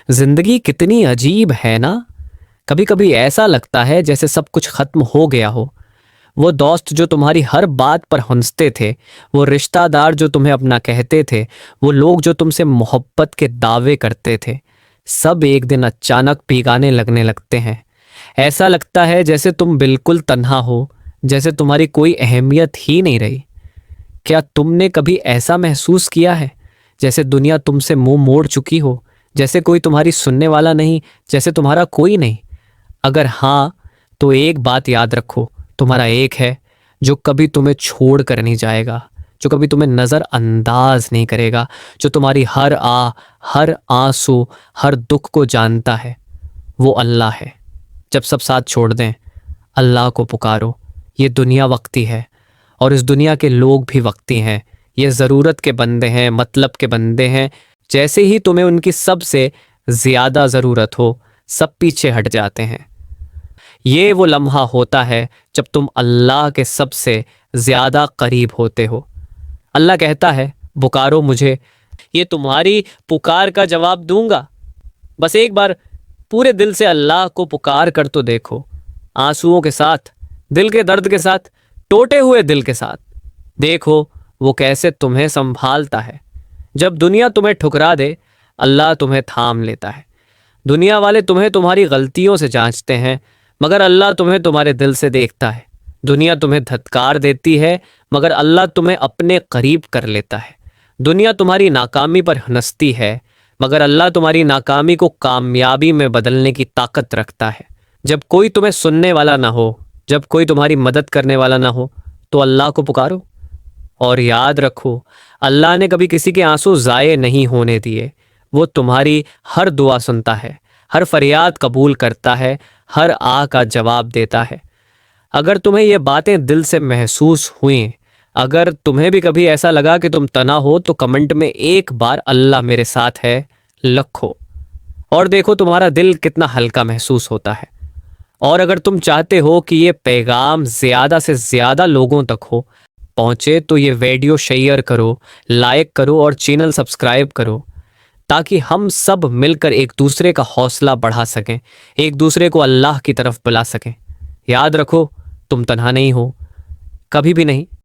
जिंदगी कितनी अजीब है ना। कभी कभी ऐसा लगता है जैसे सब कुछ खत्म हो गया हो। वो दोस्त जो तुम्हारी हर बात पर हंसते थे, वो रिश्तेदार जो तुम्हें अपना कहते थे, वो लोग जो तुमसे मोहब्बत के दावे करते थे, सब एक दिन अचानक भीगाने लगने लगते हैं। ऐसा लगता है जैसे तुम बिल्कुल तन्हा हो, जैसे तुम्हारी कोई अहमियत ही नहीं रही। क्या तुमने कभी ऐसा महसूस किया है जैसे दुनिया तुमसे मुंह मोड़ चुकी हो, जैसे कोई तुम्हारी सुनने वाला नहीं, जैसे तुम्हारा कोई नहीं? अगर हाँ, तो एक बात याद रखो, तुम्हारा एक है जो कभी तुम्हें छोड़ कर नहीं जाएगा, जो कभी तुम्हें नज़रअंदाज नहीं करेगा, जो तुम्हारी हर आंसू, हर दुख को जानता है। वो अल्लाह है। जब सब साथ छोड़ दें, अल्लाह को पुकारो। ये दुनिया वक्ती है और इस दुनिया के लोग भी वक्ती हैं। ये ज़रूरत के बंदे हैं, मतलब के बंदे हैं। जैसे ही तुम्हें उनकी सबसे ज़्यादा ज़रूरत हो, सब पीछे हट जाते हैं। ये वो लम्हा होता है जब तुम अल्लाह के सबसे ज़्यादा करीब होते हो। अल्लाह कहता है, पुकारो मुझे, ये तुम्हारी पुकार का जवाब दूंगा। बस एक बार पूरे दिल से अल्लाह को पुकार कर तो देखो, आंसुओं के साथ, दिल के दर्द के साथ, टूटे हुए दिल के साथ। देखो वो कैसे तुम्हें संभालता है। जब दुनिया तुम्हें ठुकरा दे, अल्लाह तुम्हें थाम लेता है। दुनिया वाले तुम्हें तुम्हारी गलतियों से जांचते हैं, मगर अल्लाह तुम्हें तुम्हारे दिल से देखता है। दुनिया तुम्हें धत्कार देती है, मगर अल्लाह तुम्हें अपने करीब कर लेता है। दुनिया तुम्हारी नाकामी पर हंसती है, मगर अल्लाह तुम्हारी नाकामी को कामयाबी में बदलने की ताकत रखता है। जब कोई तुम्हें सुनने वाला ना हो, जब कोई तुम्हारी मदद करने वाला ना हो, तो अल्लाह को पुकारो। और याद रखो, अल्लाह ने कभी किसी के आंसू ज़ाये नहीं होने दिए। वो तुम्हारी हर दुआ सुनता है, हर फरियाद कबूल करता है, हर आ का जवाब देता है। अगर तुम्हें ये बातें दिल से महसूस हुई, अगर तुम्हें भी कभी ऐसा लगा कि तुम तना हो, तो कमेंट में एक बार अल्लाह मेरे साथ है लिखो और देखो तुम्हारा दिल कितना हल्का महसूस होता है। और अगर तुम चाहते हो कि ये पैगाम ज़्यादा से ज़्यादा लोगों तक हो पहुँचे, तो ये वीडियो शेयर करो, लाइक करो और चैनल सब्सक्राइब करो, ताकि हम सब मिलकर एक दूसरे का हौसला बढ़ा सकें, एक दूसरे को अल्लाह की तरफ बुला सकें। याद रखो, तुम तन्हा नहीं हो, कभी भी नहीं।